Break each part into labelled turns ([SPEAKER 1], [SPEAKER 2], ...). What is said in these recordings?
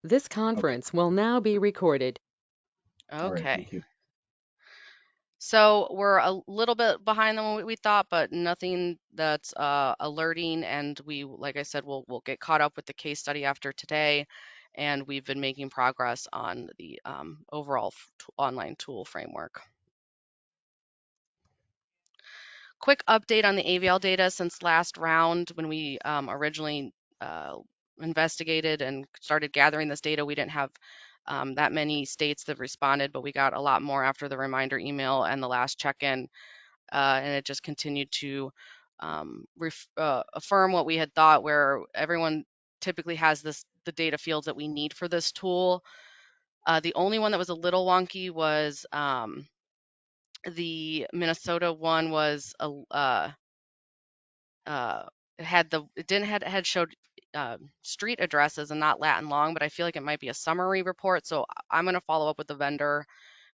[SPEAKER 1] This
[SPEAKER 2] Okay.
[SPEAKER 1] conference will now be recorded.
[SPEAKER 2] All right.
[SPEAKER 3] Okay.
[SPEAKER 2] Thank you.
[SPEAKER 3] So we're a little bit behind than what we thought, but nothing that's alerting. And we, like I said, we'll get caught up with the case study after today. And we've been making progress on the overall online tool framework. Quick update on the AVL data since last round when we originally uh, investigated and started gathering this data. We didn't have that many states that responded, but we got a lot more after the reminder email and the last check-in, and it just continued to affirm what we had thought, where everyone typically has the data fields that we need for this tool. The only one that was a little wonky was the Minnesota one was uh, it didn't had showed street addresses and not Latin long, but I feel like it might be a summary report. So I'm going to follow up with the vendor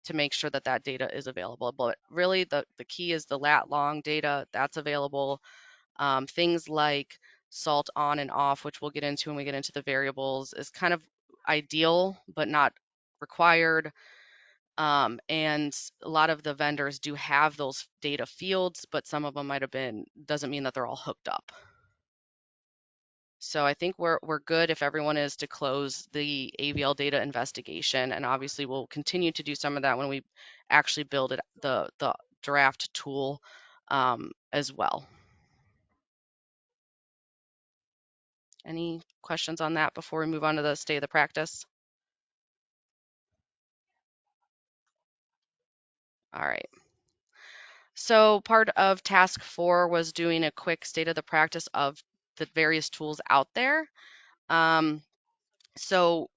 [SPEAKER 3] to make sure that that data is available. But really, the key is the lat long data that's available. Things like salt on and off, which we'll get into when we get into the variables, is kind of ideal but not required. And a lot of the vendors do have those data fields, but some of them might have been, doesn't mean that they're all hooked up. So I think we're good if everyone is to close the AVL data investigation, and obviously we'll continue to do some of that when we actually build it the draft tool as well. Any questions on that before we move on to the state of the practice? All right. So part of task 4 was doing a quick state of the practice of the various tools out there. Um, So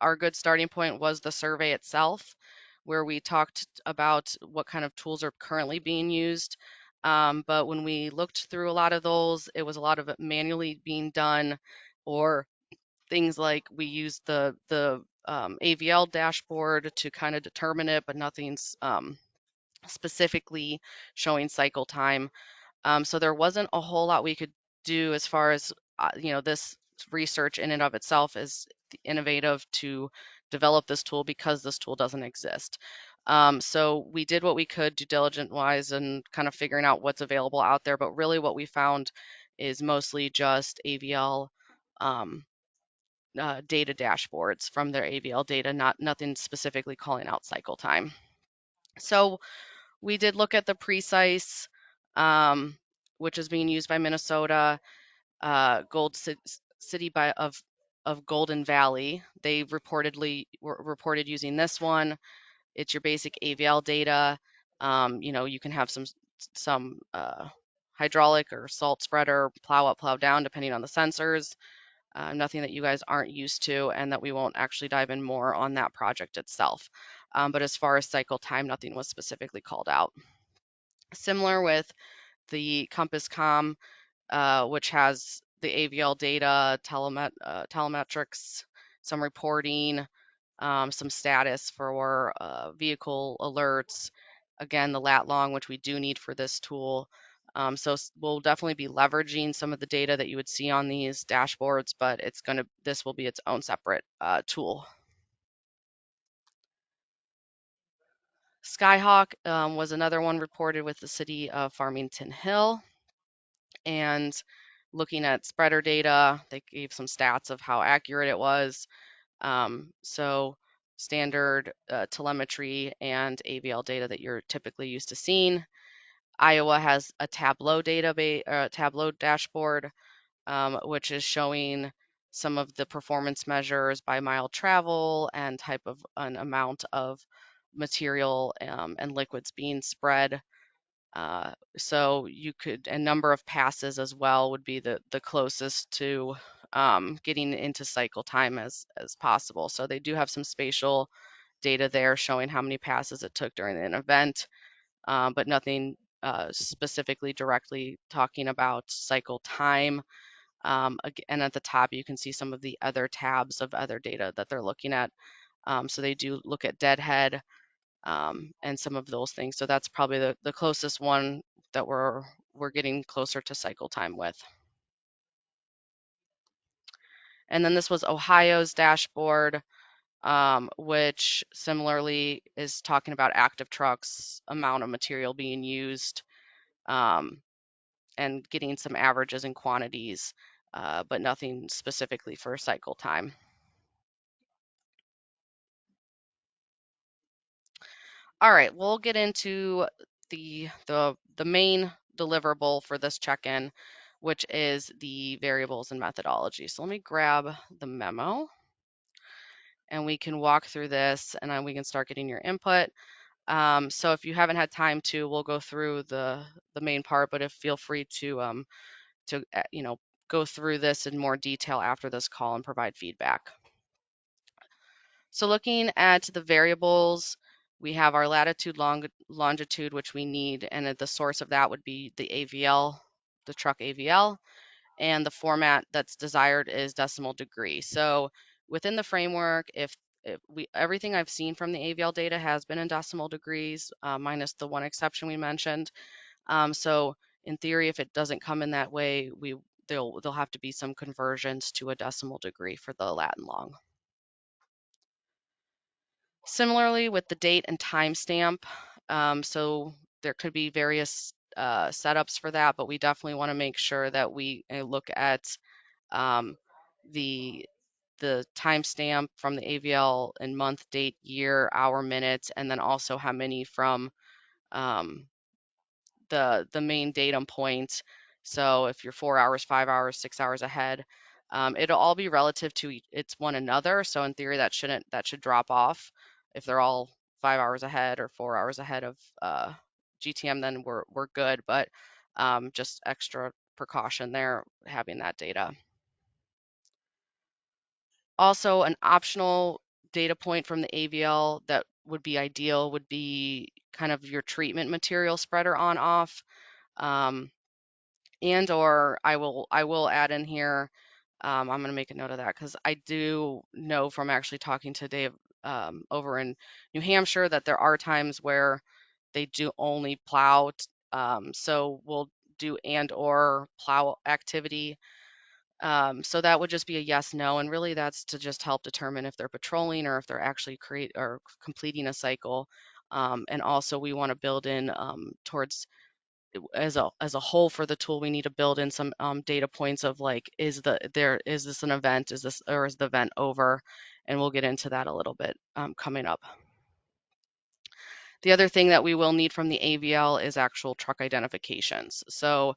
[SPEAKER 3] our good starting point was the survey itself, where we talked about what kind of tools are currently being used. But when we looked through a lot of those, it was a lot of it manually being done, or things like we used the AVL dashboard to kind of determine it, but nothing's specifically showing cycle time. So there wasn't a whole lot we could do as far as this research in and of itself is innovative to develop this tool because this tool doesn't exist. So we did what we could due diligent wise and kind of figuring out what's available out there. But really, what we found is mostly just AVL data dashboards from their AVL data, nothing specifically calling out cycle time. So we did look at the precise, um, which is being used by Minnesota, City of Golden Valley. They reportedly were reported using this one. It's your basic AVL data. You can have some hydraulic or salt spreader, plow up, plow down, depending on the sensors. Nothing that you guys aren't used to, and that we won't actually dive in more on that project itself. But as far as cycle time, nothing was specifically called out. Similar with the Compass Com, which has the AVL data, telemetrics, some reporting, some status for vehicle alerts. Again, the lat long, which we do need for this tool. So we'll definitely be leveraging some of the data that you would see on these dashboards, but this will be its own separate tool. Skyhawk was another one reported with the city of Farmington Hill. And looking at spreader data, they gave some stats of how accurate it was. So standard telemetry and AVL data that you're typically used to seeing. Iowa has a Tableau database, Tableau dashboard, which is showing some of the performance measures by mile travel and type of an amount of material and liquids being spread. So you could, a number of passes as well would be the closest to getting into cycle time as possible. So they do have some spatial data there showing how many passes it took during an event, but nothing specifically directly talking about cycle time. And at the top, you can see some of the other tabs of other data that they're looking at. So they do look at deadhead, and some of those things. So that's probably the closest one that we're getting closer to cycle time with. And then this was Ohio's dashboard, which similarly is talking about active trucks, amount of material being used, and getting some averages and quantities, but nothing specifically for cycle time. All right, we'll get into the main deliverable for this check-in, which is the variables and methodology. So let me grab the memo and we can walk through this and then we can start getting your input. So if you haven't had time to, we'll go through the main part, but if feel free to go through this in more detail after this call and provide feedback. So looking at the variables, we have our latitude, longitude, which we need, and the source of that would be the AVL, the truck AVL, and the format that's desired is decimal degree. So within the framework, if everything I've seen from the AVL data has been in decimal degrees, minus the one exception we mentioned. So in theory, if it doesn't come in that way, there'll have to be some conversions to a decimal degree for the lat and long. Similarly with the date and timestamp, so there could be various setups for that, but we definitely want to make sure that we look at um, the timestamp from the AVL in month, date, year, hour, minutes, and then also how many from um, the main datum point. So if you're 4 hours, 5 hours, 6 hours ahead, it'll all be relative to it's one another. So in theory, that should drop off. If they're all 5 hours ahead or 4 hours ahead of GTM, then we're good. But just extra precaution there having that data. Also, an optional data point from the AVL that would be ideal would be kind of your treatment material spreader on off. And or I will add in here, I'm going to make a note of that because I do know from actually talking to Dave over in New Hampshire that there are times where they do only plow. So we'll do and or plow activity. So that would just be a yes, no, and really that's to just help determine if they're patrolling or if they're actually completing a cycle. And also we want to build in towards as a whole for the tool, we need to build in some data points of like, is this an event? Is the event over? And we'll get into that a little bit coming up. The other thing that we will need from the AVL is actual truck identifications. So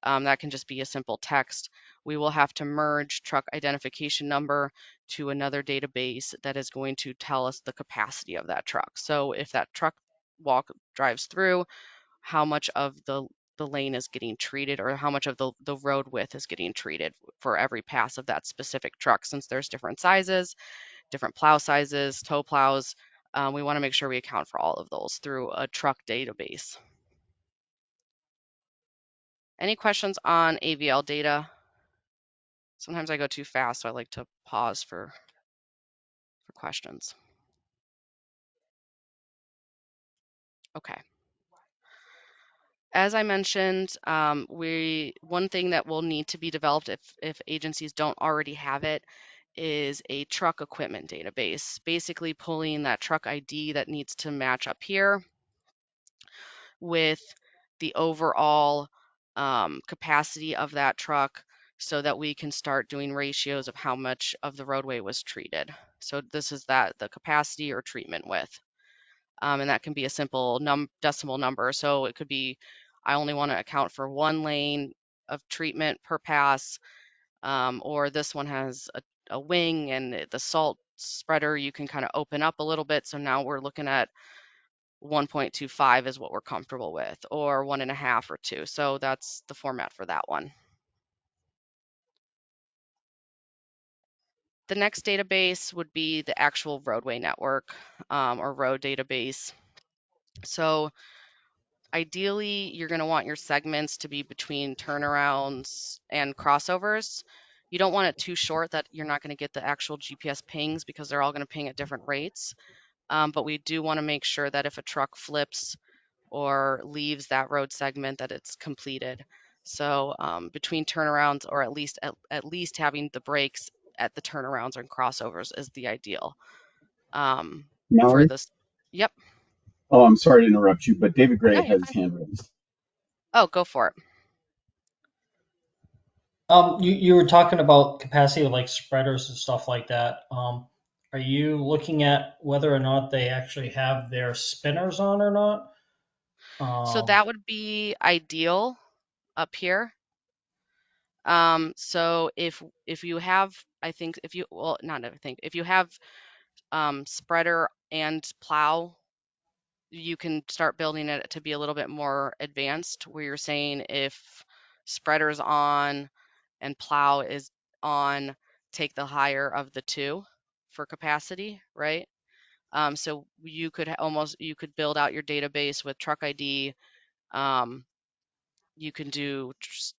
[SPEAKER 3] that can just be a simple text. We will have to merge truck identification number to another database that is going to tell us the capacity of that truck. So if that truck drives through, how much of the lane is getting treated or how much of the road width is getting treated for every pass of that specific truck, since there's different sizes, different plow sizes, tow plows. We want to make sure we account for all of those through a truck database. Any questions on AVL data? Sometimes I go too fast, so I like to pause for questions. Okay. As I mentioned, one thing that will need to be developed if agencies don't already have it is a truck equipment database, basically pulling that truck ID that needs to match up here with the overall capacity of that truck so that we can start doing ratios of how much of the roadway was treated. So this is the capacity or treatment width. And that can be a simple decimal number. So it could be, I only want to account for one lane of treatment per pass, or this one has a wing and the salt spreader, you can kind of open up a little bit. So now we're looking at 1.25 is what we're comfortable with, or 1.5 or 2. So that's the format for that one. The next database would be the actual roadway network or road database. So ideally, you're going to want your segments to be between turnarounds and crossovers. You don't want it too short that you're not going to get the actual GPS pings because they're all going to ping at different rates. But we do want to make sure that if a truck flips or leaves that road segment that it's completed. So between turnarounds or at least having the brakes at the turnarounds and crossovers is the ideal. Um, for
[SPEAKER 1] Mallory?
[SPEAKER 3] this, yep.
[SPEAKER 1] Oh, I'm sorry to interrupt you, but David Gray
[SPEAKER 3] No, you're
[SPEAKER 1] has his
[SPEAKER 3] fine.
[SPEAKER 1] hand raised.
[SPEAKER 3] Oh, go for it.
[SPEAKER 2] You were talking about capacity of like spreaders and stuff like that. Are you looking at whether or not they actually have their spinners on or not?
[SPEAKER 3] So
[SPEAKER 2] Um,
[SPEAKER 3] that would be ideal up here. So if you have, I think if you, well, not I think, if you have spreader and plow, you can start building it to be a little bit more advanced, where you're saying if spreader's on and plow is on, take the higher of the two for capacity, right? So you could you could build out your database with truck ID. Um, you can do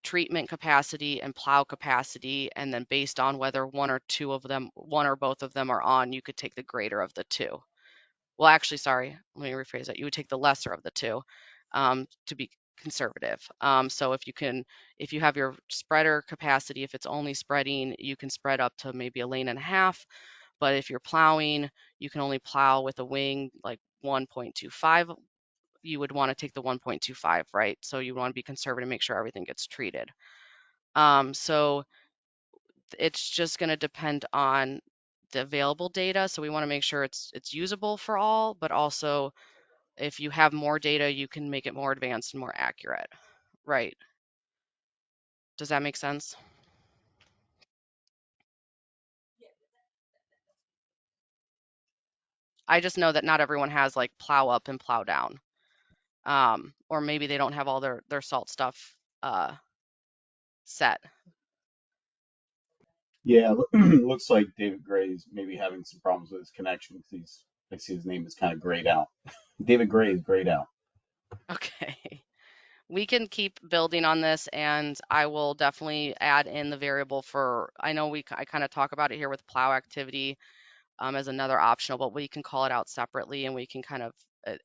[SPEAKER 3] treatment capacity and plow capacity, and then based on whether one or two of them, one or both of them are on, you could take the greater of the two. Well, actually, sorry, let me rephrase that. You would take the lesser of the two, to be conservative. So if you have your spreader capacity, if it's only spreading, you can spread up to maybe a lane and a half. But if you're plowing, you can only plow with a wing like 1.25. You would want to take the 1.25, right? So you want to be conservative, make sure everything gets treated. So it's just going to depend on the available data. So we want to make sure it's usable for all, but also if you have more data, you can make it more advanced and more accurate, right? Does that make sense? I just know that not everyone has like plow up and plow down. Or maybe they don't have all their salt stuff set.
[SPEAKER 1] Yeah, looks like David Gray is maybe having some problems with his connection because I see his name is kind of grayed out. David Gray is grayed out.
[SPEAKER 3] Okay. We can keep building on this, and I will definitely add in the variable for, I know I kind of talk about it here with plow activity as another optional, but we can call it out separately and we can kind of,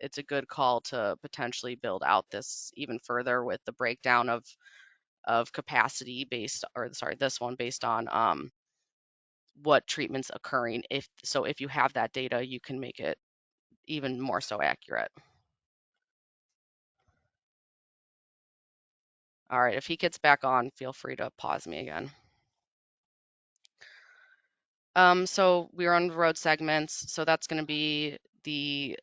[SPEAKER 3] it's a good call to potentially build out this even further with the breakdown of capacity based, or sorry, this one based on what treatment's occurring. If you have that data, you can make it even more so accurate. All right, if he gets back on, feel free to pause me again. So we're on road segments, so that's going to be the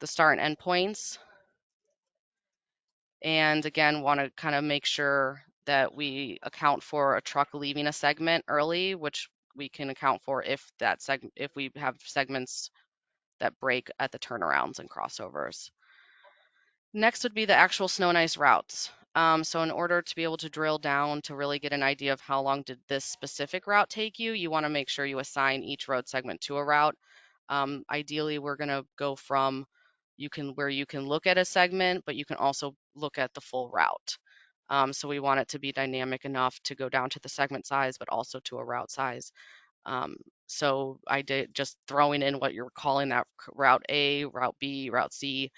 [SPEAKER 3] start and end points. And again, want to kind of make sure that we account for a truck leaving a segment early, which we can account for if we have segments that break at the turnarounds and crossovers. Next would be the actual snow and ice routes. So in order to be able to drill down to really get an idea of how long did this specific route take you, you want to make sure you assign each road segment to a route. Ideally, we're going to go from where you can look at a segment, but you can also look at the full route. So we want it to be dynamic enough to go down to the segment size, but also to a route size. So I did just throwing in what you're calling that route A, route B, route C,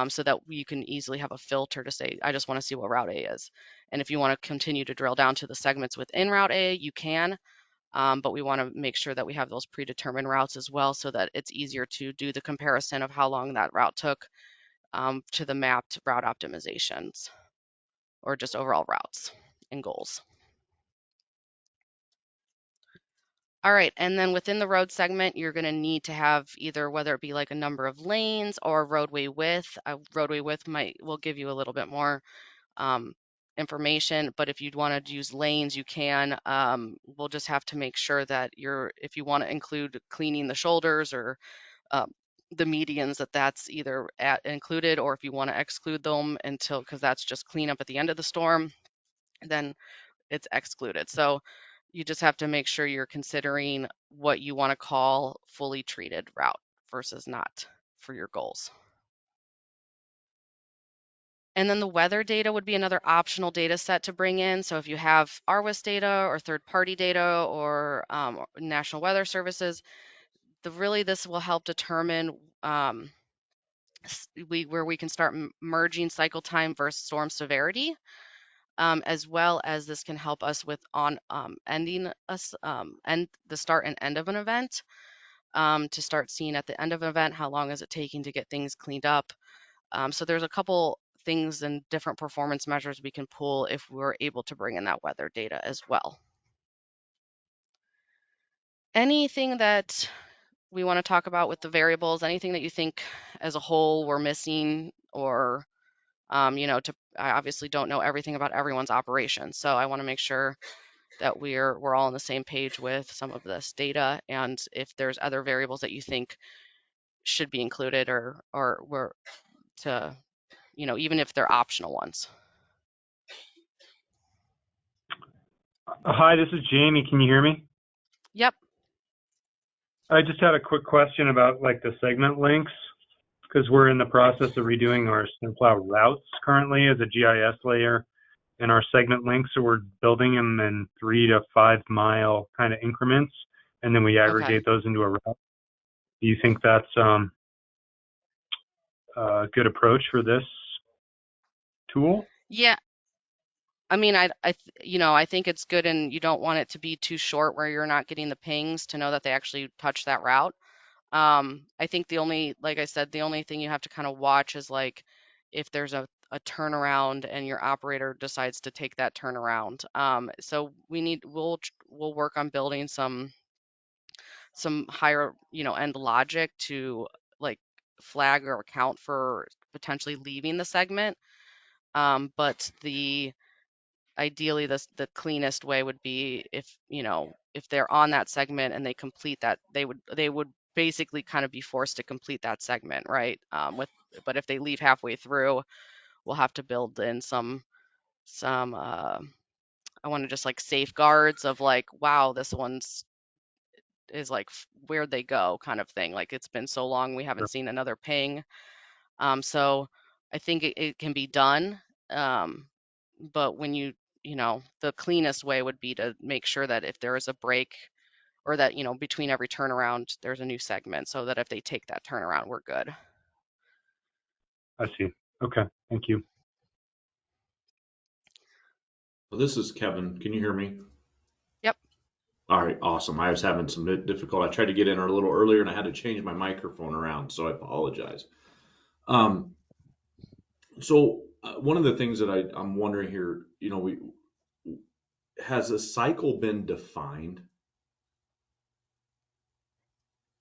[SPEAKER 3] so that you can easily have a filter to say, I just want to see what route A is. And if you want to continue to drill down to the segments within route A, you can, but we want to make sure that we have those predetermined routes as well so that it's easier to do the comparison of how long that route took to the mapped route optimizations or just overall routes and goals. All right, and then within the road segment, you're going to need to have either whether it be like a number of lanes or roadway width. Roadway width will give you a little bit more um, information, but if you'd want to use lanes, you can. We'll just have to make sure that if you want to include cleaning the shoulders or um, the medians, that's either included, or if you want to exclude them because that's just cleanup at the end of the storm, then it's excluded. So you just have to make sure you're considering what you want to call fully treated route versus not for your goals. And then the weather data would be another optional data set to bring in. So if you have RWIS data or third-party data or National Weather Services, this will help determine where we can start merging cycle time versus storm severity. as well as this can help us with ending us end the start and end of an event, to start seeing at the end of an event how long is it taking to get things cleaned up. So there's a couple things and different performance measures we can pull if we're able to bring in that weather data as well. Anything that we want to talk about with the variables, anything that you think as a whole we're missing, or I obviously don't know everything about everyone's operation, so I want to make sure that we're all on the same page with some of this data, and if there's other variables that you think should be included, or were to, even if they're optional ones.
[SPEAKER 4] Hi, this is Jamie. Can you hear me?
[SPEAKER 3] Yep.
[SPEAKER 4] I just had a quick question about like the segment links, because we're in the process of redoing our snowplow routes currently as a GIS layer and our segment links. So we're building them in 3 to 5 mile kind of increments, and then we
[SPEAKER 3] Okay.
[SPEAKER 4] aggregate those into a route. Do you think that's a good approach for this tool?
[SPEAKER 3] Yeah. I mean, I think it's good, and you don't want it to be too short where you're not getting the pings to know that they actually touch that route. I think like I said, the only thing you have to kind of watch is like if there's a turnaround and your operator decides to take that turnaround. So we'll work on building some higher, end logic to like flag or account for potentially leaving the segment. But ideally the cleanest way would be if they're on that segment and they complete that, they would basically kind of be forced to complete that segment, right? But if they leave halfway through, we'll have to build in some I want to just like safeguards of like, wow, this one's is like where'd they go kind of thing, like it's been so long we haven't seen another ping. So I think it can be done. But when the cleanest way would be to make sure that if there is a break, or that, between every turnaround, there's a new segment, so that if they take that turnaround, we're good.
[SPEAKER 4] I see. Okay, thank you.
[SPEAKER 5] Well, this is Kevin. Can you hear me?
[SPEAKER 3] Yep.
[SPEAKER 5] All right, awesome. I was having some difficulty. I tried to get in a little earlier and I had to change my microphone around, so I apologize. Um, so one of the things that I'm wondering here, has a cycle been defined?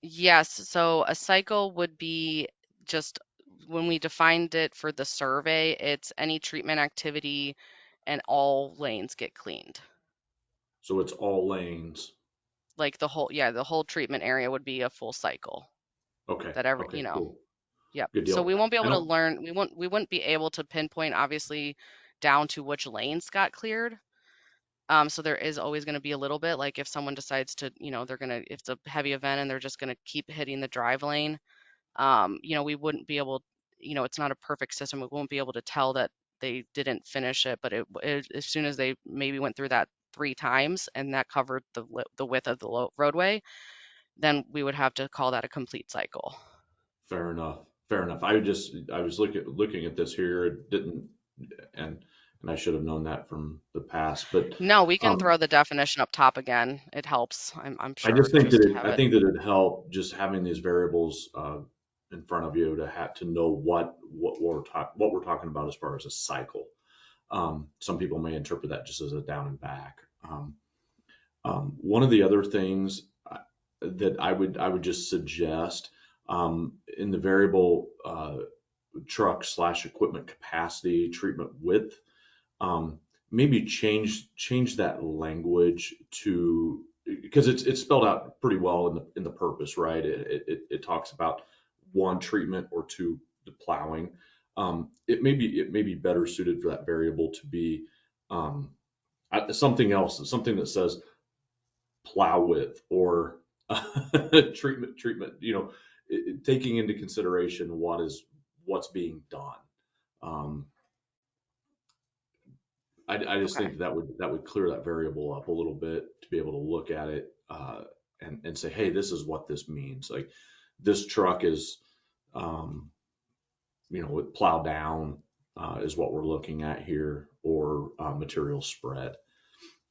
[SPEAKER 3] Yes. So a cycle would be just when we defined it for the survey, it's any treatment activity and all lanes get cleaned.
[SPEAKER 5] So it's all lanes.
[SPEAKER 3] Like the whole treatment area would be a full cycle.
[SPEAKER 5] Okay.
[SPEAKER 3] That every,
[SPEAKER 5] Okay, cool.
[SPEAKER 3] Yep.
[SPEAKER 5] Good
[SPEAKER 3] So
[SPEAKER 5] deal.
[SPEAKER 3] we won't be
[SPEAKER 5] I
[SPEAKER 3] able to
[SPEAKER 5] don't,
[SPEAKER 3] learn, we wouldn't be able to pinpoint obviously down to which lanes got cleared. So there is always going to be a little bit, like if someone decides to, if it's a heavy event and they're just going to keep hitting the drive lane, we wouldn't be able, it's not a perfect system. We won't be able to tell that they didn't finish it, but as soon as they maybe went through that 3 times and that covered the width of the roadway, then we would have to call that a complete cycle.
[SPEAKER 5] fair enough. Fair enough. I was looking at this here. It didn't, and I should have known that from the past, but
[SPEAKER 3] No, we can
[SPEAKER 5] um,
[SPEAKER 3] throw the definition up top again. It helps, I'm
[SPEAKER 5] I
[SPEAKER 3] sure,
[SPEAKER 5] just think
[SPEAKER 3] just
[SPEAKER 5] that
[SPEAKER 3] to have
[SPEAKER 5] I
[SPEAKER 3] it.
[SPEAKER 5] think that it'd help just having these variables in front of you to have to know what we're talking about as far as a cycle. Some people may interpret that just as a down and back. One of the other things that I would just suggest in the variable truck slash equipment capacity treatment width, um, maybe change that language to, because it's spelled out pretty well in the purpose, right? It talks about one treatment or two plowing. It may be better suited for that variable to be um, something else, something that says plow width or treatment. Taking into consideration what's being done. Um, I just
[SPEAKER 3] Okay.
[SPEAKER 5] think that would clear that variable up a little bit to be able to look at it and say, hey, this is what this means. Like this truck is, with plow down is what we're looking at here, or material spread.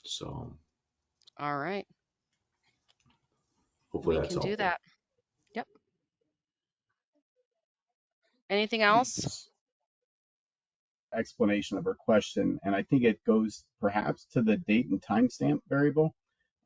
[SPEAKER 5] So
[SPEAKER 3] All right.
[SPEAKER 5] hopefully
[SPEAKER 3] We
[SPEAKER 5] that's
[SPEAKER 3] can do
[SPEAKER 5] helpful.
[SPEAKER 3] that. Yep. Anything else?
[SPEAKER 1] Explanation of her question, and I think it goes perhaps to the date and timestamp variable.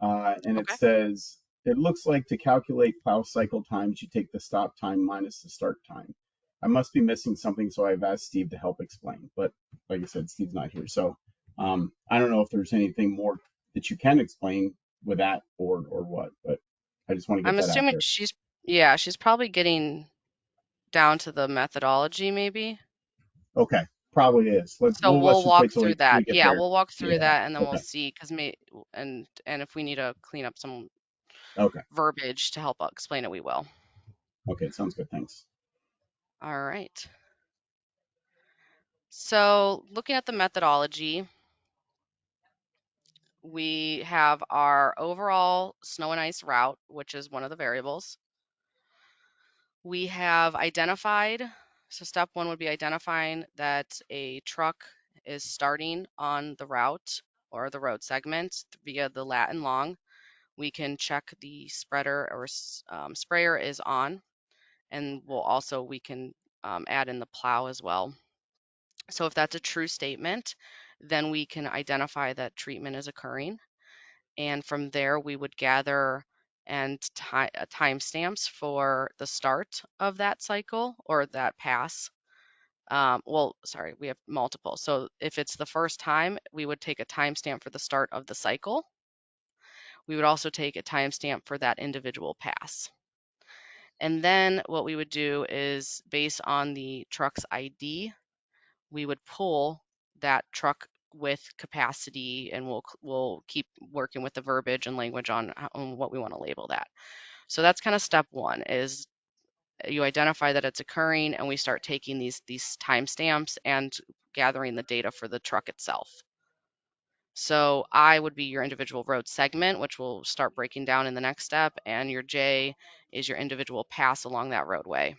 [SPEAKER 1] And it
[SPEAKER 3] Okay.
[SPEAKER 1] says, it looks like to calculate plow cycle times, you take the stop time minus the start time. I must be missing something, so I've asked Steve to help explain. But like I said, Steve's not here. So I don't know if there's anything more that you can explain with that or what, but I just want to get
[SPEAKER 3] I'm
[SPEAKER 1] that out
[SPEAKER 3] assuming
[SPEAKER 1] there.
[SPEAKER 3] she's probably getting down to the methodology maybe.
[SPEAKER 1] Okay, probably is.
[SPEAKER 3] So
[SPEAKER 1] Let's
[SPEAKER 3] we'll
[SPEAKER 1] just
[SPEAKER 3] walk
[SPEAKER 1] wait till
[SPEAKER 3] through
[SPEAKER 1] we
[SPEAKER 3] that.
[SPEAKER 1] get
[SPEAKER 3] Yeah,
[SPEAKER 1] there.
[SPEAKER 3] we'll walk through
[SPEAKER 1] Yeah.
[SPEAKER 3] that and then we'll
[SPEAKER 1] Okay.
[SPEAKER 3] see and if we need to clean up some
[SPEAKER 1] Okay.
[SPEAKER 3] verbiage to help explain it, we will.
[SPEAKER 1] Okay. Sounds good. Thanks.
[SPEAKER 3] All right. So looking at the methodology, we have our overall snow and ice route, which is one of the variables. We have identified, so step one would be identifying that a truck is starting on the route or the road segment via the lat and long. We can check the spreader or sprayer is on, and we can add in the plow as well. So if that's a true statement, then we can identify that treatment is occurring. And from there, we would gather and timestamps for the start of that cycle or that pass. Well, sorry, we have multiple. So if it's the first time, we would take a timestamp for the start of the cycle. We would also take a timestamp for that individual pass. And then what we would do is based on the truck's ID, we would pull that truck with capacity, and we'll keep working with the verbiage and language on what we want to label that. So that's kind of step one, is you identify that it's occurring and we start taking these timestamps and gathering the data for the truck itself. So I would be your individual road segment, which we'll start breaking down in the next step, and your J is your individual pass along that roadway.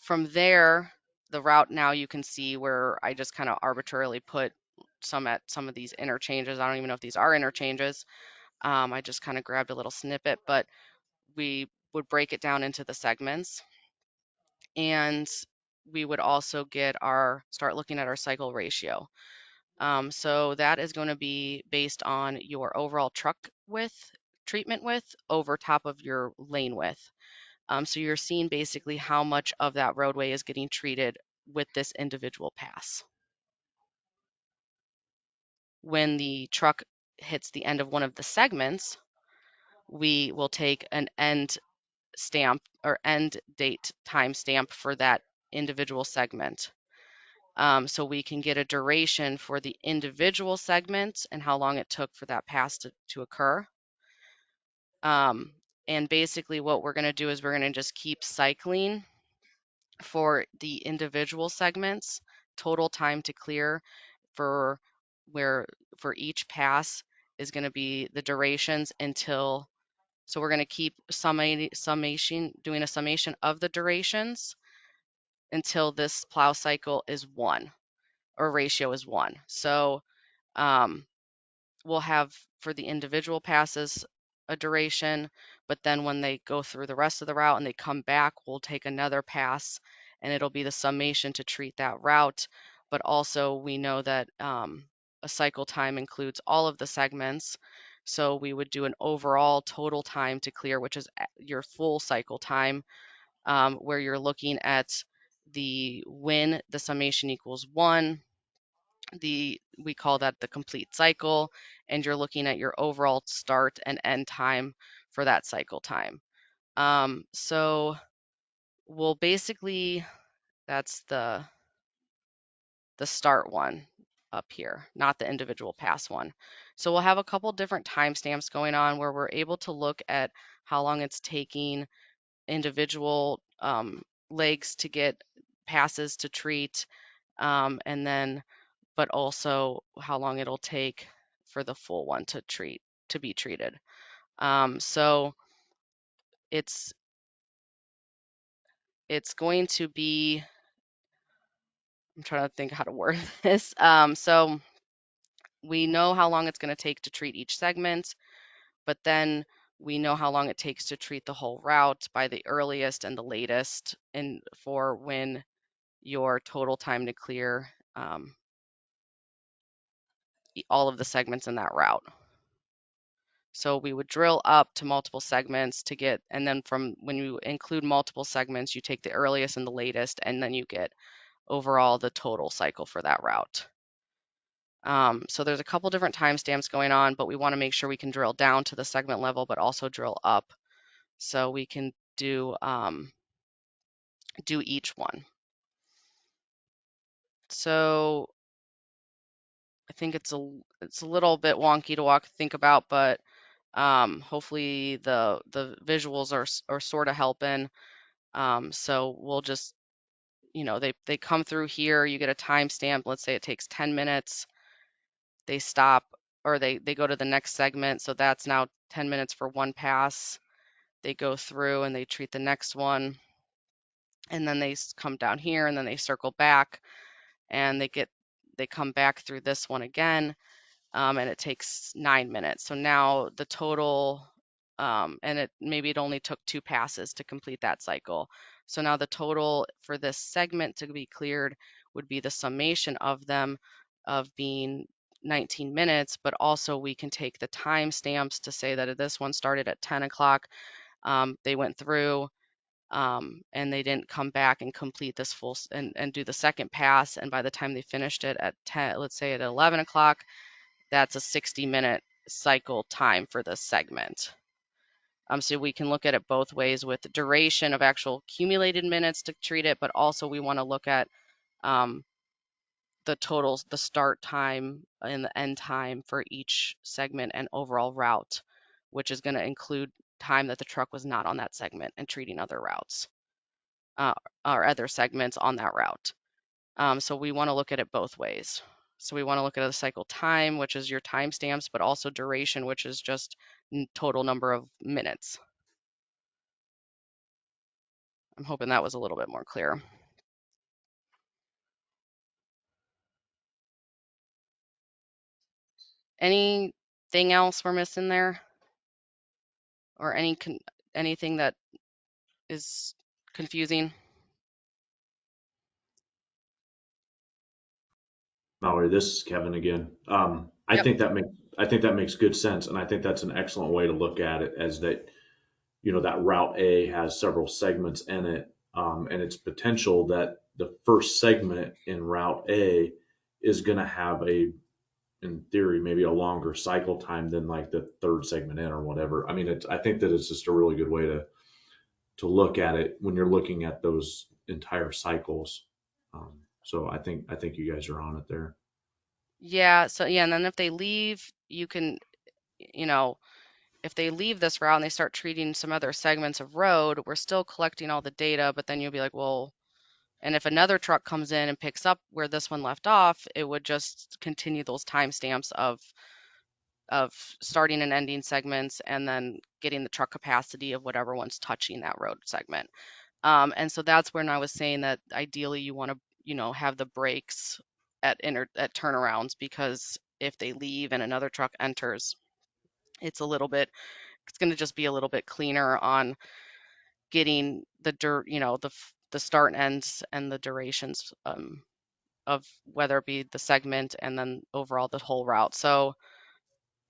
[SPEAKER 3] From there, the route, now you can see where I just kind of arbitrarily put some at some of these interchanges. I don't even know if these are interchanges. I just kind of grabbed a little snippet, but we would break it down into the segments, and we would also start looking at our cycle ratio. So that is going to be based on your overall truck width, treatment width, over top of your lane width. So you're seeing basically how much of that roadway is getting treated with this individual pass. When the truck hits the end of one of the segments, we will take an end stamp or end date time stamp for that individual segment. So we can get a duration for the individual segment and how long it took for that pass to occur. And basically what we're going to do is we're going to just keep cycling for the individual segments, total time to clear for each pass is going to be the durations until, so we're going to keep doing a summation of the durations until this plow cycle is 1 or ratio is 1. So we'll have for the individual passes a duration, but then when they go through the rest of the route and they come back, we'll take another pass and it'll be the summation to treat that route. But also we know that a cycle time includes all of the segments. So we would do an overall total time to clear, which is your full cycle time, where you're looking at when the summation equals 1, we call that the complete cycle, and you're looking at your overall start and end time for that cycle time. So we'll basically, that's the start one up here, not the individual pass one. So we'll have a couple different timestamps going on where we're able to look at how long it's taking individual legs to get passes to treat, and then but also how long it'll take for the full one to be treated. So it's going to be I'm trying to think how to word this. So we know how long it's going to take to treat each segment, but then we know how long it takes to treat the whole route by the earliest and the latest, and for when your total time to clear all of the segments in that route. So we would drill up to multiple segments to get, and then from when you include multiple segments, you take the earliest and the latest, and then you get overall the total cycle for that route. So there's a couple different timestamps going on, but we want to make sure we can drill down to the segment level, but also drill up so we can do each one. So I think it's a little bit wonky to think about, but hopefully the visuals are sort of helping. So we'll just, they come through here, you get a timestamp. Let's say it takes 10 minutes. They stop, or they go to the next segment. So that's now 10 minutes for one pass. They go through and they treat the next one. And then they come down here and then they circle back and they come back through this one again. And it takes 9 minutes. So now the total, and maybe it only took 2 passes to complete that cycle. So now the total for this segment to be cleared would be the summation of them of being 19 minutes, but also we can take the timestamps to say that this one started at 10 o'clock. They went through and they didn't come back and complete this full and do the second pass. And by the time they finished it at 10, let's say at 11 o'clock, that's a 60-minute cycle time for this segment. So we can look at it both ways with the duration of actual accumulated minutes to treat it, but also we want to look at the totals, the start time and the end time for each segment and overall route, which is going to include time that the truck was not on that segment and treating other routes or other segments on that route. So we want to look at it both ways. So we want to look at the cycle time, which is your timestamps, but also duration, which is just total number of minutes. I'm hoping that was a little bit more clear. Anything else we're missing there? Or anything that is confusing?
[SPEAKER 5] Mallory, this is Kevin again. I
[SPEAKER 3] Yep.
[SPEAKER 5] think that makes good sense, and I think that's an excellent way to look at it, as that, that Route A has several segments in it, and it's potential that the first segment in Route A is going to have in theory, maybe a longer cycle time than like the third segment in or whatever. I mean, I think that it's just a really good way to look at it when you're looking at those entire cycles. So I think you guys are on it there.
[SPEAKER 3] Yeah. So yeah, and then if they leave, you can, if they leave this route and they start treating some other segments of road, we're still collecting all the data, but then you'll be like, well, and if another truck comes in and picks up where this one left off, it would just continue those timestamps of starting and ending segments and then getting the truck capacity of whatever one's touching that road segment. And so that's when I was saying that ideally you want to, have the brakes at turnarounds, because if they leave and another truck enters, it's going to just be a little bit cleaner on getting the start and ends and the durations of whether it be the segment and then overall the whole route. So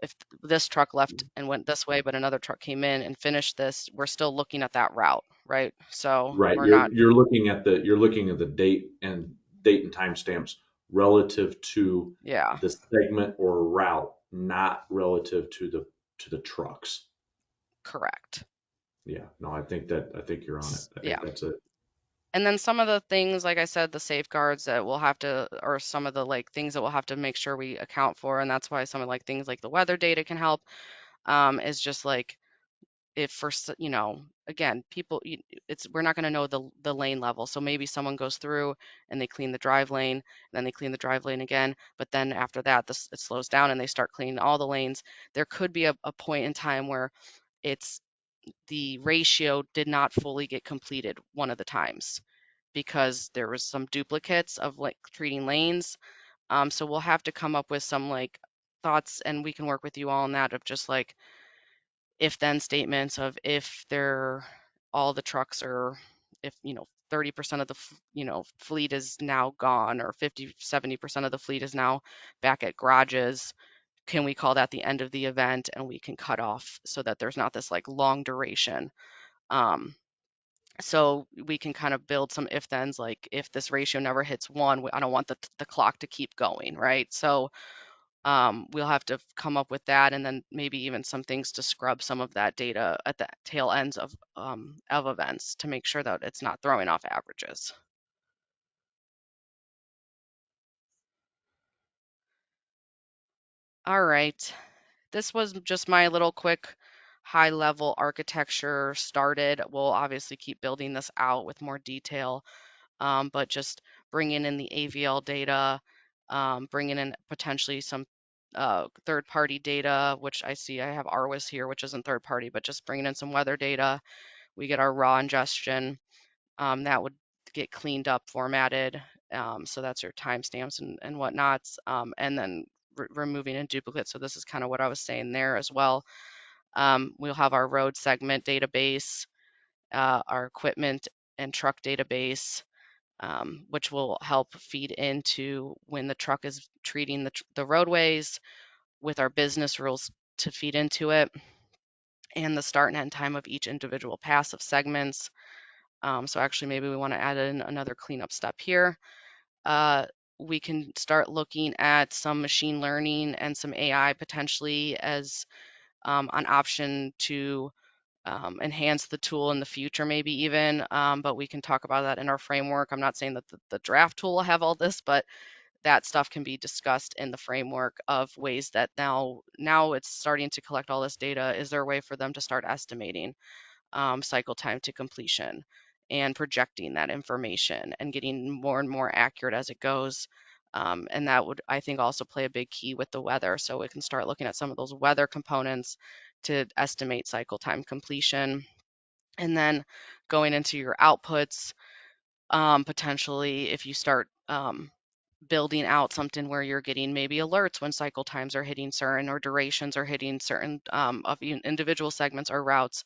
[SPEAKER 3] if this truck left and went this way, but another truck came in and finished this, we're still looking at that route, right? So
[SPEAKER 5] Right.
[SPEAKER 3] we're not,
[SPEAKER 5] You're looking at the date and timestamps relative to
[SPEAKER 3] yeah,
[SPEAKER 5] the segment or route, not relative to the trucks.
[SPEAKER 3] correct.
[SPEAKER 5] Yeah. No, I think you're on it. I
[SPEAKER 3] Yeah.
[SPEAKER 5] think that's it.
[SPEAKER 3] And then some of the things, like I said, the safeguards that we'll have to, or some of the things that we'll have to make sure we account for, and that's why some of things like the weather data can help. Is just like, if for again, people, we're not going to know the lane level, so maybe someone goes through and they clean the drive lane, and then they clean the drive lane again, but then after that it slows down and they start cleaning all the lanes. There could be a point in time where it's the ratio did not fully get completed one of the times, because there was some duplicates of like treating lanes. So we'll have to come up with some like thoughts, and we can work with you all on that, of just like if then statements of if they're all the trucks are, if 30% of the fleet is now gone, or 50-70% of the fleet is now back at garages, can we call that the end of the event, and we can cut off so that there's not this like long duration. So we can kind of build some if thens, like if this ratio never hits 1, I don't want the clock to keep going, right? So we'll have to come up with that, and then maybe even some things to scrub some of that data at the tail ends of events to make sure that it's not throwing off averages. All right, this was just my little quick high level architecture started. We'll obviously keep building this out with more detail, but just bringing in the AVL data, bringing in potentially some third-party data, which I see I have Arwis here, which isn't third-party, but just bringing in some weather data. We get our raw ingestion. That would get cleaned up, formatted. So that's your timestamps and whatnots, and then removing in duplicates. So this is kind of what I was saying there as well. We'll have our road segment database, our equipment and truck database, which will help feed into when the truck is treating the roadways, with our business rules to feed into it, and the start and end time of each individual pass of segments. So actually, maybe we want to add in another cleanup step here. We can start looking at some machine learning and some AI potentially as an option to enhance the tool in the future, maybe even, but we can talk about that in our framework. I'm not saying that the draft tool will have all this, but that stuff can be discussed in the framework of ways that now it's starting to collect all this data. Is there a way for them to start estimating cycle time to completion and projecting that information and getting more and more accurate as it goes? And that would, I think, also play a big key with the weather. So we can start looking at some of those weather components to estimate cycle time completion. And then going into your outputs, potentially if you start building out something where you're getting maybe alerts when cycle times are hitting certain, or durations are hitting certain of individual segments or routes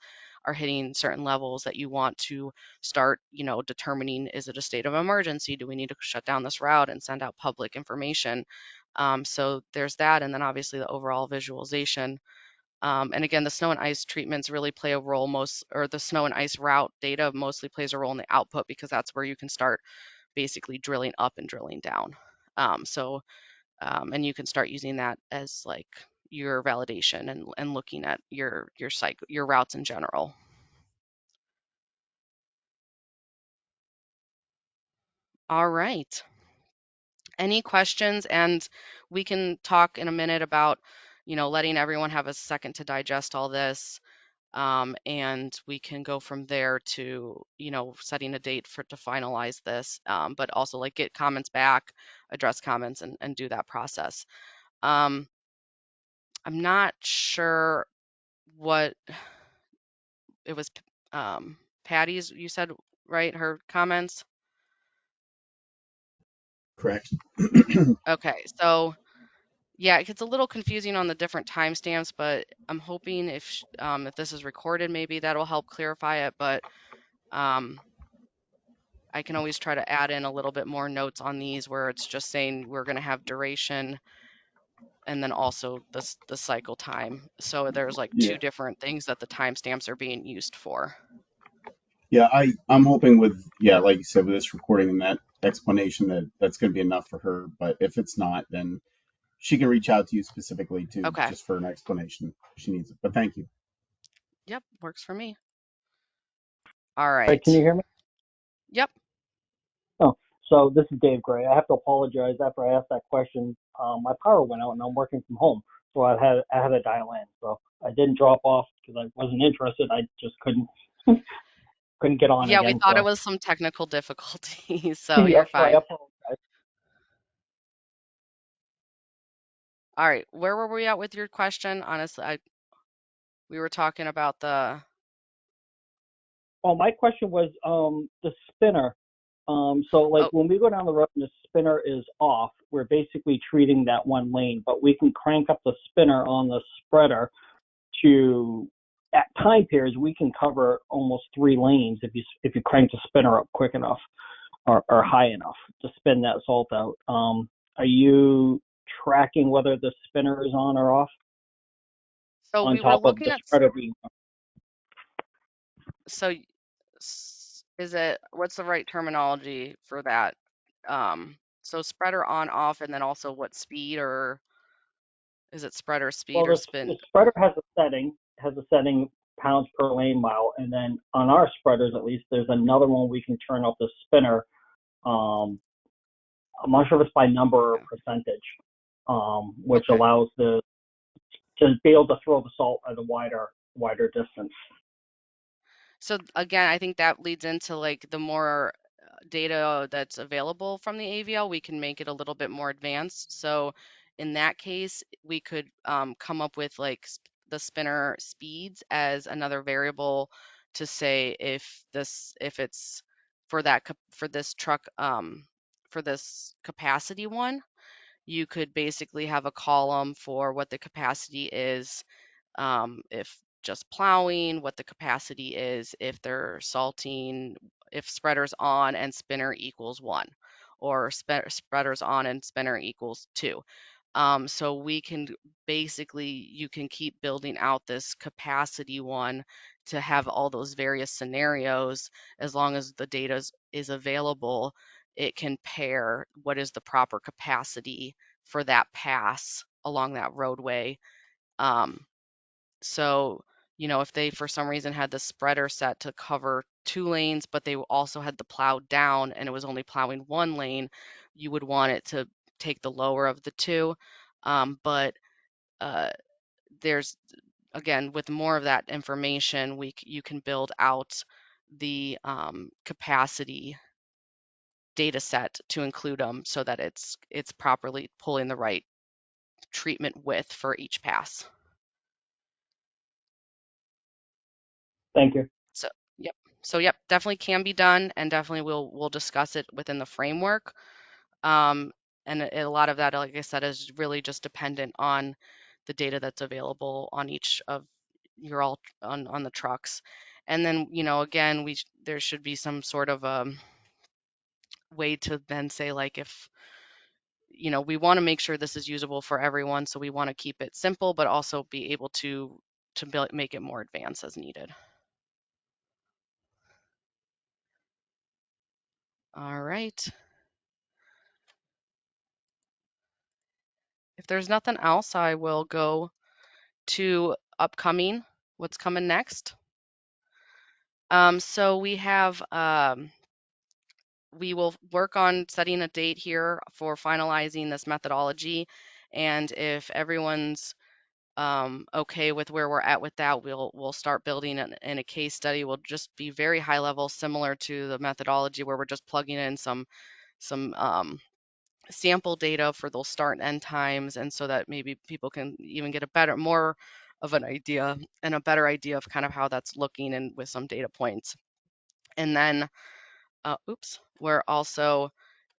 [SPEAKER 3] are hitting certain levels, that you want to start, determining, is it a state of emergency? Do we need to shut down this route and send out public information? So there's that, and then obviously the overall visualization. And again, the snow and ice treatments really play a role or the snow and ice route data mostly plays a role in the output, because that's where you can start basically drilling up and drilling down. And you can start using that as like your validation and looking at your cycle, your routes in general. All right. Any questions? And we can talk in a minute about, letting everyone have a second to digest all this. And we can go from there to, setting a date to finalize this, but also like get comments back, address comments, and do that process. I'm not sure what it was. Patty's, you said, right? Her comments.
[SPEAKER 1] Correct.
[SPEAKER 3] Okay, so yeah, it gets a little confusing on the different timestamps, but I'm hoping if this is recorded, maybe that'll help clarify it. But um, I can always try to add in a little bit more notes on these, where it's just saying we're going to have duration and then also the cycle time. So there's like
[SPEAKER 1] Yeah.
[SPEAKER 3] two different things that the timestamps are being used for.
[SPEAKER 1] Yeah, I'm hoping with, yeah, like you said, with this recording and that explanation, that's going to be enough for her. But if it's not, then she can reach out to you specifically to
[SPEAKER 3] Okay.
[SPEAKER 1] just for an explanation if she needs it. But thank you.
[SPEAKER 3] Yep, works for me. All
[SPEAKER 6] Right,
[SPEAKER 3] right.
[SPEAKER 6] can you hear me?
[SPEAKER 3] Yep.
[SPEAKER 6] Oh, so this is Dave Gray. I have to apologize after I asked that question. My power went out and I'm working from home, so I had to dial in. So I didn't drop off because I wasn't interested. I just couldn't get on
[SPEAKER 3] Yeah, we
[SPEAKER 6] again.
[SPEAKER 3] thought it
[SPEAKER 6] So
[SPEAKER 3] was some technical difficulties, so
[SPEAKER 6] yeah,
[SPEAKER 3] you're
[SPEAKER 6] so I
[SPEAKER 3] fine.
[SPEAKER 6] apologize.
[SPEAKER 3] All right, where were we at with your question? Honestly, we were talking about the.
[SPEAKER 6] Well, my question was the spinner. So like
[SPEAKER 3] Oh,
[SPEAKER 6] when we go down the road and the spinner is off, we're basically treating that one lane, but we can crank up the spinner on the spreader to, at time periods, we can cover almost 3 lanes if you crank the spinner up quick enough or high enough to spin that salt out. Are you tracking whether the spinner is on or off
[SPEAKER 3] so
[SPEAKER 6] on
[SPEAKER 3] we were
[SPEAKER 6] top of
[SPEAKER 3] looking
[SPEAKER 6] the
[SPEAKER 3] at,
[SPEAKER 6] spreader being on?
[SPEAKER 3] so is it, what's the right terminology for that? So spreader on, off, and then also what speed, or is it spreader speed
[SPEAKER 6] Well,
[SPEAKER 3] or
[SPEAKER 6] the
[SPEAKER 3] spin?
[SPEAKER 6] spreader has a setting pounds per lane mile, and then on our spreaders at least, there's another one we can turn up the spinner. Um, I'm not sure if it's by number or
[SPEAKER 3] Yeah.
[SPEAKER 6] percentage, which
[SPEAKER 3] Okay.
[SPEAKER 6] allows to be able to throw the salt at a wider distance.
[SPEAKER 3] So again, I think that leads into like the more data that's available from the AVL, we can make it a little bit more advanced. So in that case, we could come up with like the spinner speeds as another variable to say if it's for for this truck for this capacity one, you could basically have a column for what the capacity is, if just plowing, what the capacity is, if they're salting, if spreaders on and spinner equals 1, or spreaders on and spinner equals 2. So we can basically, you can keep building out this capacity one to have all those various scenarios. As long as the data is available, it can pair what is the proper capacity for that pass along that roadway. Um, so, if they for some reason had the spreader set to cover 2 lanes, but they also had the plow down and it was only plowing 1 lane, you would want it to take the lower of the two. But uh, there's, again, with more of that information, you can build out the capacity data set to include them so that it's properly pulling the right treatment width for each pass.
[SPEAKER 6] Thank you.
[SPEAKER 3] So, yep. So, yep, definitely can be done, and definitely we'll discuss it within the framework. Um, and a lot of that, like I said, is really just dependent on the data that's available on each of your all on the trucks. And then, again, there should be some sort of way to then say, like, if we want to make sure this is usable for everyone, so we want to keep it simple, but also be able to make it more advanced as needed. All right. If there's nothing else, I will go to what's coming next. So we will work on setting a date here for finalizing this methodology. And if everyone's okay with where we're at with that, we'll start building in a case study. We'll just be very high level, similar to the methodology where we're just plugging in some sample data for those start and end times, and so that maybe people can even get more of an idea and a better idea of kind of how that's looking, and with some data points. And then we're also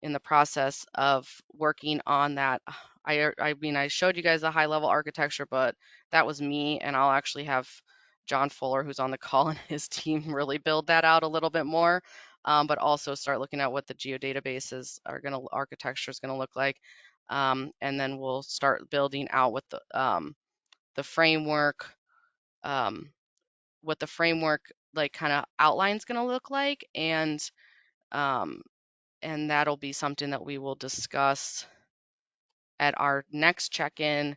[SPEAKER 3] in the process of working on that. I mean, I showed you guys the high level architecture, but that was me, and I'll actually have John Fuller, who's on the call, and his team really build that out a little bit more, but also start looking at what the geodatabases architecture is gonna look like, and then we'll start building out what the framework, um, what the framework like kind of outline is gonna look like, um, and that'll be something that we will discuss at our next check-in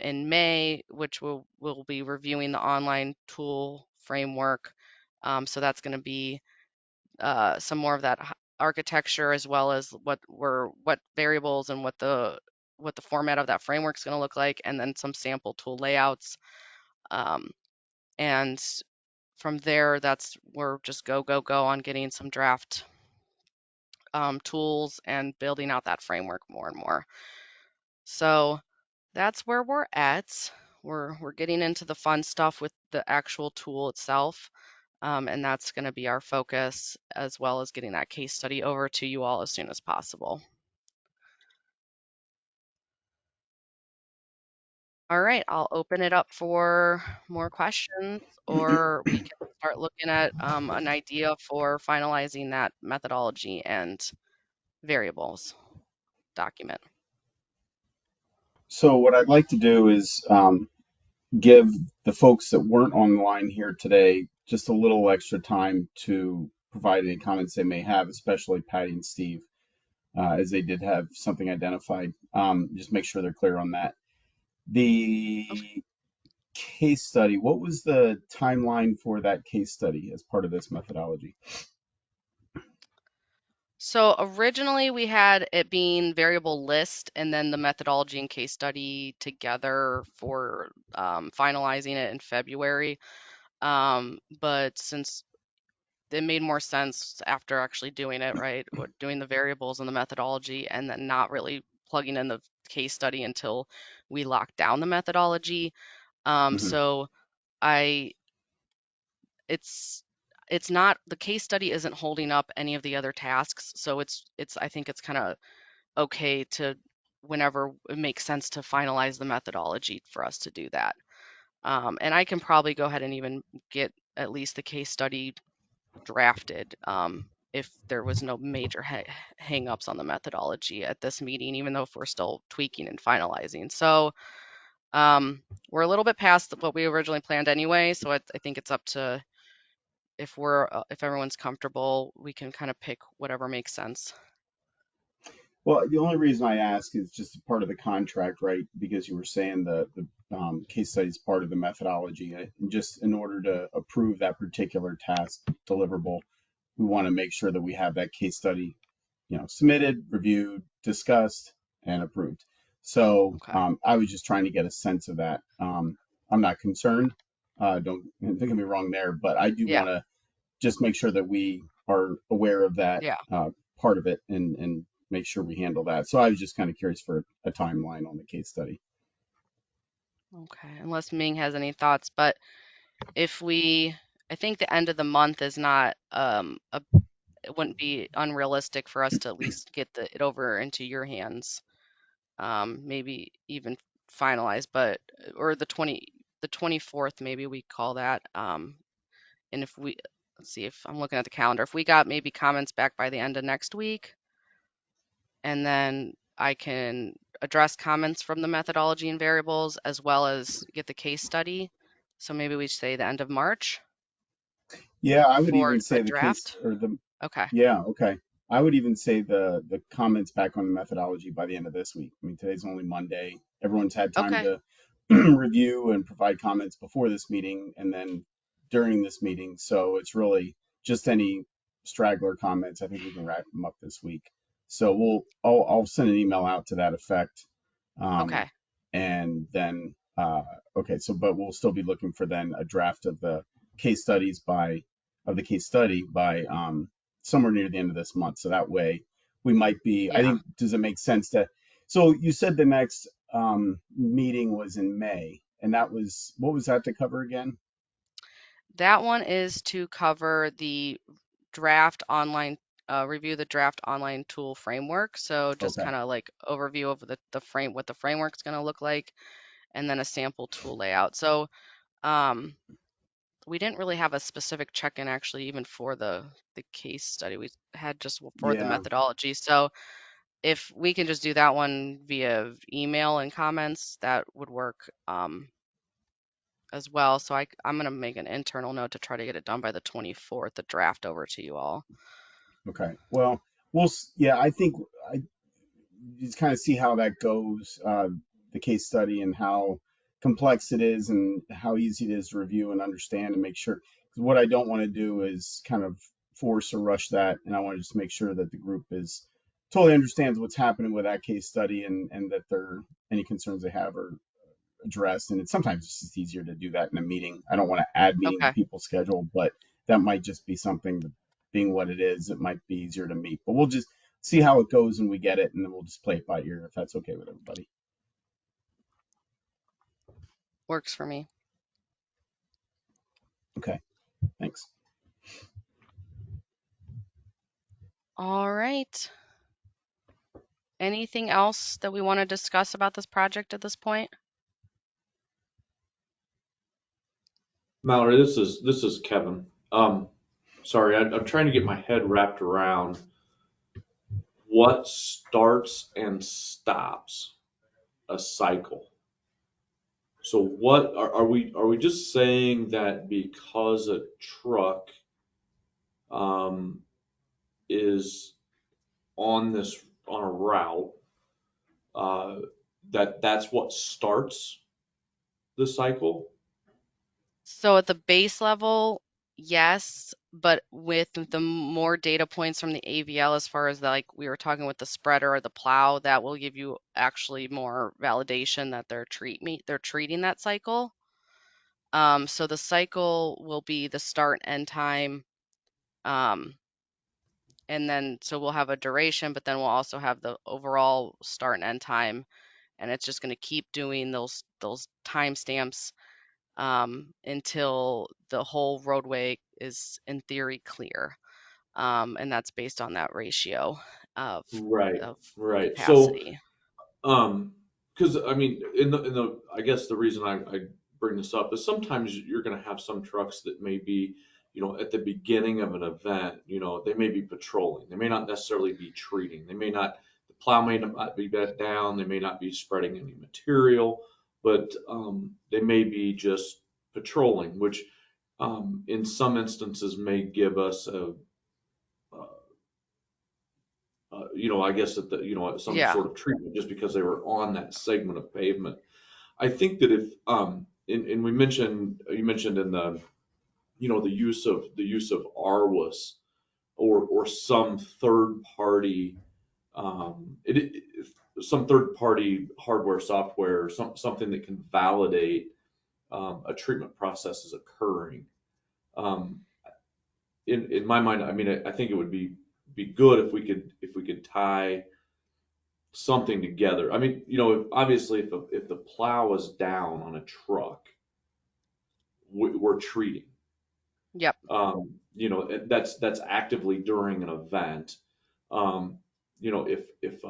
[SPEAKER 3] in May, which we'll be reviewing the online tool framework. So that's going to be some more of that architecture, as well as what variables and what the format of that framework is going to look like, and then some sample tool layouts. And from there, we're just go on getting some draft tools and building out that framework more and more. So that's where we're at. We're getting into the fun stuff with the actual tool itself. And that's going to be our focus, as well as getting that case study over to you all as soon as possible. All right, I'll open it up for more questions, or we can start looking at an idea for finalizing that methodology and variables document.
[SPEAKER 1] So what I'd like to do is give the folks that weren't online here today just a little extra time to provide any comments they may have, especially Patty and Steve, as they did have something identified. Just make sure they're clear on that. The case study, what was the timeline for that case study as part of this methodology?
[SPEAKER 3] So originally we had it being variable list and then the methodology and case study together for finalizing it in February. But since it made more sense after actually doing it, right? Doing the variables and the methodology and then not really plugging in the case study until we locked down the methodology.
[SPEAKER 1] Mhm.
[SPEAKER 3] So I it's not, the case study isn't holding up any of the other tasks. So I think it's kind of okay to, whenever it makes sense, to finalize the methodology for us to do that. And I can probably go ahead and even get at least the case study drafted if there was no major hang-ups on the methodology at this meeting, even though if we're still tweaking and finalizing. So we're a little bit past what we originally planned anyway, so I think it's up to, if everyone's comfortable, we can kind of pick whatever makes sense.
[SPEAKER 1] Well, the only reason I ask is just a part of the contract, right? Because you were saying the case study is part of the methodology. And just in order to approve that particular task deliverable, we want to make sure that we have that case study, submitted, reviewed, discussed, and approved. So
[SPEAKER 3] Okay.
[SPEAKER 1] I was just trying to get a sense of that. I'm not concerned. Don't get me wrong there, but I do
[SPEAKER 3] Yeah.
[SPEAKER 1] want to just make sure that we are aware of that
[SPEAKER 3] Yeah.
[SPEAKER 1] part of it and make sure we handle that. So I was just kind of curious for a timeline on the case study.
[SPEAKER 3] Okay. Unless Ming has any thoughts, but I think the end of the month is not it wouldn't be unrealistic for us to at least get it over into your hands. Maybe even finalized, but or the 24th, maybe we call that. And if we, let's see, if I'm looking at the calendar, if we got maybe comments back by the end of next week, and then I can address comments from the methodology and variables as well as get the case study. So maybe we say the end of March
[SPEAKER 1] Yeah, I would
[SPEAKER 3] for
[SPEAKER 1] even
[SPEAKER 3] a
[SPEAKER 1] say the case
[SPEAKER 3] draft.
[SPEAKER 1] or the
[SPEAKER 3] Okay.
[SPEAKER 1] yeah, okay. I would even say the comments back on the methodology by the end of this week. I mean, today's only Monday. Everyone's had time
[SPEAKER 3] Okay.
[SPEAKER 1] to review and provide comments before this meeting and then during this meeting. So it's really just any straggler comments. I think we can wrap them up this week. So I'll send an email out to that effect. Um,
[SPEAKER 3] Okay.
[SPEAKER 1] and then okay, so but we'll still be looking for then a draft of the case studies of the case study by somewhere near the end of this month. So that way we might be, I
[SPEAKER 3] Yeah.
[SPEAKER 1] think, does it make sense to, so you said the next meeting was in May, and that was, what was that to cover again?
[SPEAKER 3] That one is to cover the draft online, review the draft online tool framework. So just
[SPEAKER 1] Okay.
[SPEAKER 3] kind of like overview of the frame, what the framework's going to look like, and then a sample tool layout. So um, we didn't really have a specific check-in actually, even for the case study. We had just for the
[SPEAKER 1] Yeah.
[SPEAKER 3] methodology. So if we can just do that one via email and comments, that would work as well. So I'm going to make an internal note to try to get it done by the 24th, the draft over to you all.
[SPEAKER 1] Okay. Well, yeah, I think I just kind of see how that goes, the case study and how complex it is and how easy it is to review and understand and make sure. 'Cause what I don't want to do is kind of force or rush that, and I want to just make sure that the group is totally understands what's happening with that case study and that there any concerns they have are addressed. And sometimes it's just easier to do that in a meeting. I don't want to add meeting to
[SPEAKER 3] Okay.
[SPEAKER 1] people's schedule, but that might just be something that, being what it is, it might be easier to meet. But we'll just see how it goes when we get it, and then we'll just play it by ear if that's okay with everybody.
[SPEAKER 3] Works for me.
[SPEAKER 1] Okay, thanks.
[SPEAKER 3] All right. Anything else that we want to discuss about this project at this point?
[SPEAKER 5] Mallory, this is Kevin. Sorry, I'm trying to get my head wrapped around what starts and stops a cycle. So what are we just saying that because a truck um, is on a route, uh, that's what starts the cycle?
[SPEAKER 3] So at the base level, yes, but with the more data points from the AVL, as far as like we were talking with the spreader or the plow, that will give you actually more validation that they're treating that cycle. So the cycle will be the start and end time, um, and then so we'll have a duration, but then we'll also have the overall start and end time, and it's just going to keep doing those timestamps until the whole roadway is in theory clear. And that's based on that ratio of
[SPEAKER 5] Right,
[SPEAKER 3] of
[SPEAKER 5] right. So
[SPEAKER 3] capacity.
[SPEAKER 5] Um, because I mean, in the I guess the reason I bring this up is sometimes you're going to have some trucks that may be, at the beginning of an event, they may be patrolling. They may not necessarily be treating. The plow may not be bent down. They may not be spreading any material, but they may be just patrolling, which in some instances may give us I guess that some
[SPEAKER 3] Yeah.
[SPEAKER 5] sort of treatment just because they were on that segment of pavement. I think that if and you mentioned in the use of RWAS or some third party some third party hardware software something that can validate a treatment process is occurring. Um, in my mind, I mean, I think it would be good if we could tie something together. I mean, obviously, if the plow is down on a truck, we're treating.
[SPEAKER 3] Yep.
[SPEAKER 5] That's actively during an event. If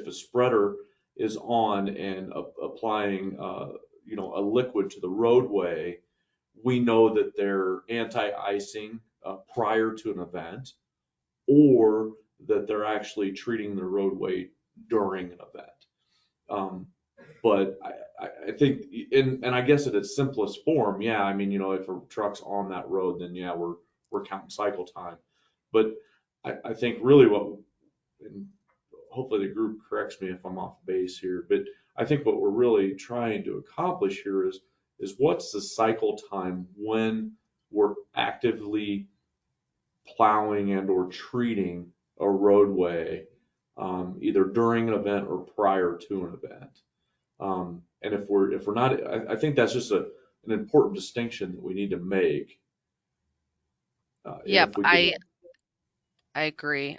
[SPEAKER 5] a spreader is on and applying, a liquid to the roadway, we know that they're anti-icing prior to an event, or that they're actually treating the roadway during an event. Um, but I think, and I guess at its simplest form, yeah, I mean, if a truck's on that road, then yeah, we're counting cycle time. But I think really and hopefully the group corrects me if I'm off base here, but I think what we're really trying to accomplish here is what's the cycle time when we're actively plowing and or treating a roadway, either during an event or prior to an event. And if we're not, I think that's just an important distinction that we need to make. And
[SPEAKER 3] Yep.
[SPEAKER 5] if we could,
[SPEAKER 3] I agree.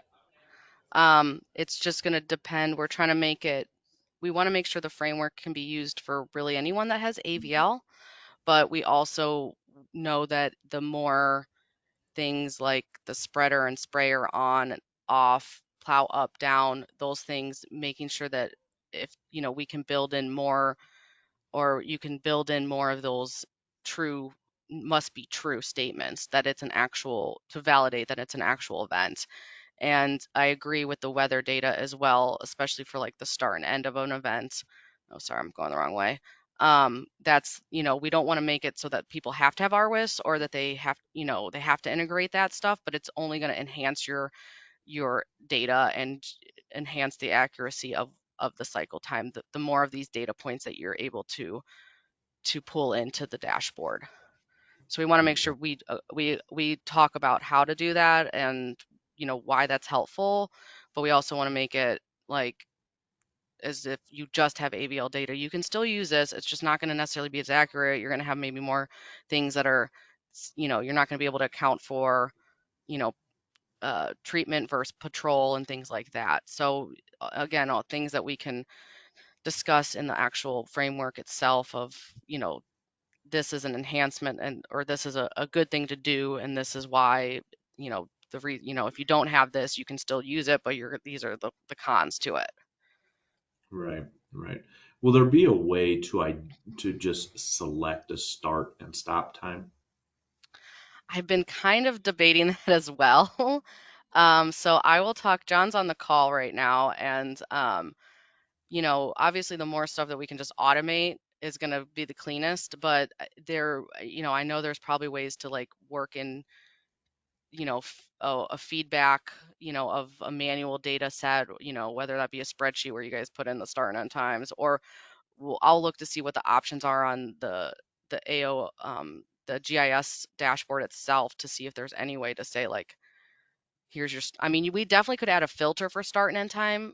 [SPEAKER 3] It's just going to depend. We want to make sure the framework can be used for really anyone that has AVL, but we also know that the more things like the spreader and sprayer on, off, plow up, down, those things, making sure that if, we can build in more, or you can build in more of those true, must be true statements that it's an actual, to validate that it's an actual event. And I agree with the weather data as well, especially for like the start and end of an event. Oh, sorry, I'm going the wrong way. That's, we don't want to make it so that people have to have RWIS, or that they have to integrate that stuff, but it's only going to enhance your data and enhance the accuracy of the cycle time, the more of these data points that you're able to pull into the dashboard. So we want to make sure we talk about how to do that, and why that's helpful, but we also want to make it like as if you just have AVL data. You can still use this. It's just not going to necessarily be as accurate. You're going to have maybe more things that are, you're not going to be able to account for, you know, treatment versus patrol and things like that. So again, all things that we can discuss in the actual framework itself of, this is an enhancement, and or this is a good thing to do, and this is why, if you don't have this, you can still use it, but these are the cons to it.
[SPEAKER 5] Right, right. Will there be a way to just select a start and stop time?
[SPEAKER 3] I've been kind of debating that as well. So I will talk. John's on the call right now, and obviously the more stuff that we can just automate is going to be the cleanest. But I know there's probably ways to like work in, a feedback, of a manual data set, whether that be a spreadsheet where you guys put in the start and end times, or I'll look to see what the options are on the AO the GIS dashboard itself to see if there's any way to say like, here's your. I mean, we definitely could add a filter for start and end time,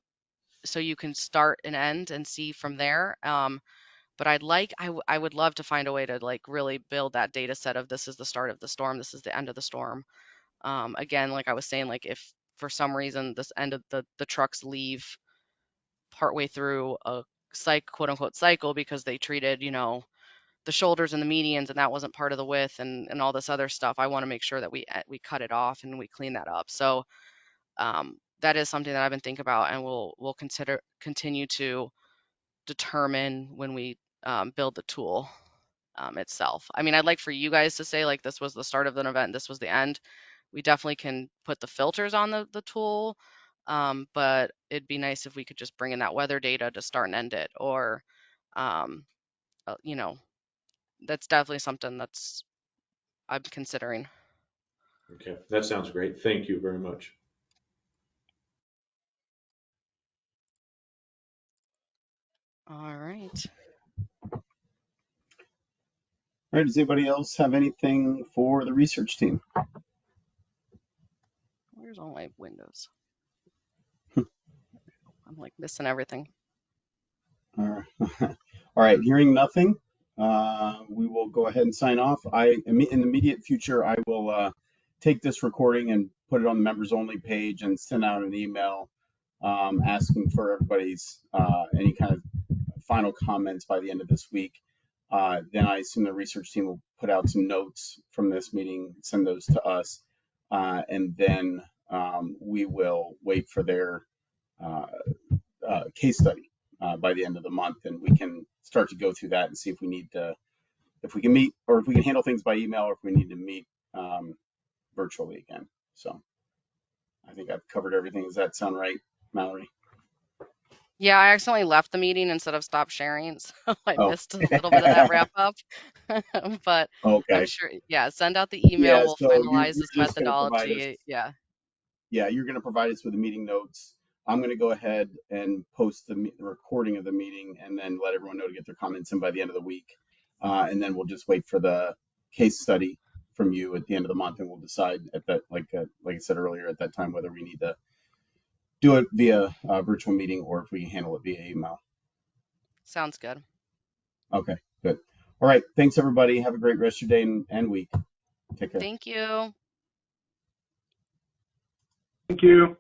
[SPEAKER 3] so you can start and end and see from there. But I would love to find a way to like really build that data set of this is the start of the storm, this is the end of the storm. Again, like I was saying, like if for some reason this end of the trucks leave partway through a quote unquote cycle because they treated, the shoulders and the medians and that wasn't part of the width and all this other stuff, I want to make sure that we cut it off and we clean that up. So that is something that I've been thinking about, and we'll continue to determine when we build the tool itself. I mean, I'd like for you guys to say like this was the start of an event, this was the end. We definitely can put the filters on the tool, but it'd be nice if we could just bring in that weather data to start and end it, or um, uh, you know, that's definitely something that's I'm considering.
[SPEAKER 5] Okay, that sounds great. Thank you very much.
[SPEAKER 3] All right.
[SPEAKER 1] All right, does anybody else have anything for the research team?
[SPEAKER 3] Where's all my windows? I'm like missing everything.
[SPEAKER 1] All right, hearing nothing, we will go ahead and sign off. In the immediate future, I will take this recording and put it on the members only page and send out an email asking for everybody's any kind of final comments by the end of this week. Then I assume the research team will put out some notes from this meeting, send those to us, and then we will wait for their case study by the end of the month, and we can start to go through that and see if we can meet, or if we can handle things by email, or if we need to meet virtually again. So I think I've covered everything. Does that sound right, Mallory?
[SPEAKER 3] Yeah, I accidentally left the meeting instead of stop sharing, so I
[SPEAKER 1] Oh,
[SPEAKER 3] missed a little bit of that wrap up. But I'm
[SPEAKER 1] okay.
[SPEAKER 3] sure, yeah, send out the email.
[SPEAKER 1] Yeah,
[SPEAKER 3] We'll
[SPEAKER 1] so
[SPEAKER 3] finalize
[SPEAKER 1] you're
[SPEAKER 3] this
[SPEAKER 1] just going to provide us.
[SPEAKER 3] methodology. Yeah,
[SPEAKER 1] Yeah, you're going to provide us with the meeting notes. I'm going to go ahead and post the recording of the meeting, and then let everyone know to get their comments in by the end of the week. And then we'll just wait for the case study from you at the end of the month, and we'll decide at that, like I said earlier, at that time, whether we need to do it via virtual meeting or if we can handle it via email.
[SPEAKER 3] sounds good.
[SPEAKER 1] Okay, good. All right, thanks everybody. Have a great rest of your day and week. Take care.
[SPEAKER 3] Thank you.
[SPEAKER 4] Thank you.